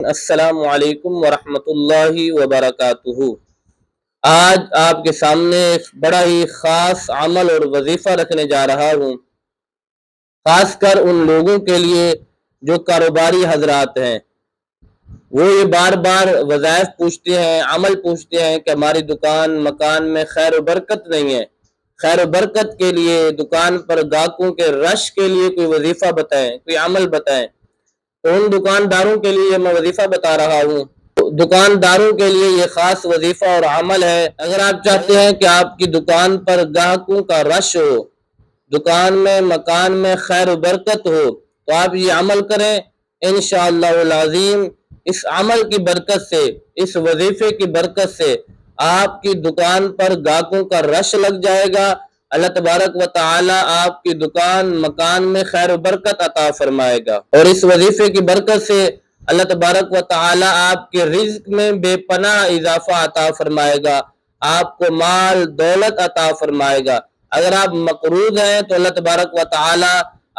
السلام علیکم ورحمۃ اللہ وبرکاتہ۔ آج آپ کے سامنے ایک بڑا ہی خاص عمل اور وظیفہ رکھنے جا رہا ہوں، خاص کر ان لوگوں کے لیے جو کاروباری حضرات ہیں۔ وہ یہ بار بار وظائف پوچھتے ہیں، عمل پوچھتے ہیں کہ ہماری دکان مکان میں خیر و برکت نہیں ہے۔ خیر و برکت کے لیے، دکان پر گاہکوں کے رش کے لیے کوئی وظیفہ بتائیں، کوئی عمل بتائیں۔ تو ان دکانداروں کے لیے میں وظیفہ بتا رہا ہوں۔ دکانداروں کے لیے یہ خاص وظیفہ اور عمل ہے۔ اگر آپ چاہتے ہیں کہ آپ کی دکان پر گاہکوں کا رش ہو، دکان میں مکان میں خیر و برکت ہو، تو آپ یہ عمل کریں۔ انشاءاللہ العظیم اس عمل کی برکت سے، اس وظیفے کی برکت سے آپ کی دکان پر گاہکوں کا رش لگ جائے گا۔ اللہ تبارک و تعالی آپ کی دکان مکان میں خیر و برکت عطا فرمائے گا، اور اس وظیفے کی برکت سے اللہ تبارک و تعالی آپ کے رزق میں بے پناہ اضافہ عطا فرمائے گا، آپ کو مال دولت عطا فرمائے گا۔ اگر آپ مقروض ہیں تو اللہ تبارک و تعالی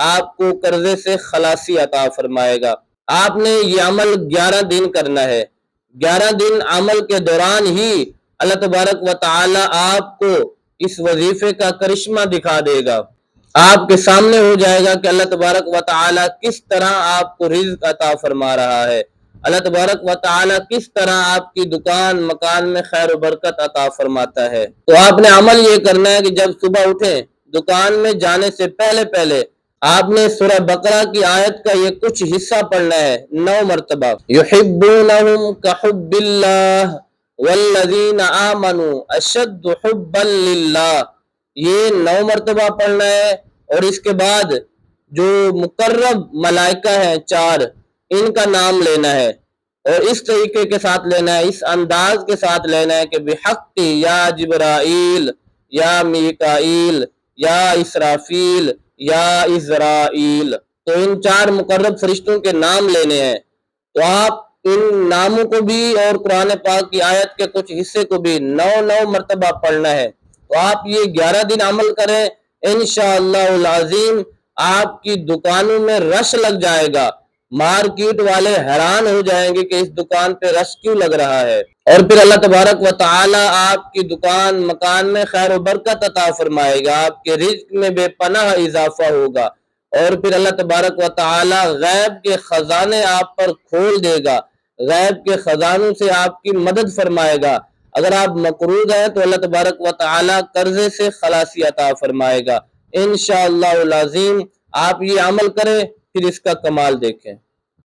آپ کو قرضے سے خلاصی عطا فرمائے گا۔ آپ نے یہ عمل 11 دن کرنا ہے۔ 11 دن عمل کے دوران ہی اللہ تبارک و تعالی آپ کو اس وظیفے کا کرشمہ دکھا دے گا۔ آپ کے سامنے ہو جائے گا کہ اللہ تبارک و تعالی کس طرح آپ کو رزق عطا فرما رہا ہے، اللہ تبارک و تعالی کس طرح آپ کی دکان مکان میں خیر و برکت عطا فرماتا ہے۔ تو آپ نے عمل یہ کرنا ہے کہ جب صبح اٹھیں، دکان میں جانے سے پہلے آپ نے سورہ بقرہ کی آیت کا یہ کچھ حصہ پڑھنا ہے 9 مرتبہ۔ یحبونہم کحب اللہ والذین آمنوا اشد حبا للہ، یہ 9 مرتبہ پڑھنا ہے۔ اور اس کے بعد جو مقرب ملائکہ ہیں 4، ان کا نام لینا ہے، اور اس طریقے کے ساتھ لینا ہے، اس انداز کے ساتھ لینا ہے کہ بحق یا جبرائیل یا میکائیل یا اسرافیل یا اسرائیل۔ تو ان 4 مقرب فرشتوں کے نام لینے ہیں۔ تو آپ ان ناموں کو بھی اور قرآن پاک کی آیت کے کچھ حصے کو بھی 9 مرتبہ پڑھنا ہے۔ تو آپ یہ 11 دن عمل کریں، انشاءاللہ العظیم آپ کی دکانوں میں رش لگ جائے گا۔ مارکیٹ والے حیران ہو جائیں گے کہ اس دکان پہ رش کیوں لگ رہا ہے، اور پھر اللہ تبارک و تعالی آپ کی دکان مکان میں خیر و برکت عطا فرمائے گا، آپ کے رزق میں بے پناہ اضافہ ہوگا، اور پھر اللہ تبارک و تعالی غیب کے خزانے آپ پر کھول دے گا، غیب کے خزانوں سے آپ کی مدد فرمائے گا۔ اگر آپ مقروض ہیں تو اللہ تبارک و تعالی قرضے سے خلاصی عطا فرمائے گا۔ انشاءاللہ العظیم آپ یہ عمل کریں، پھر اس کا کمال دیکھیں۔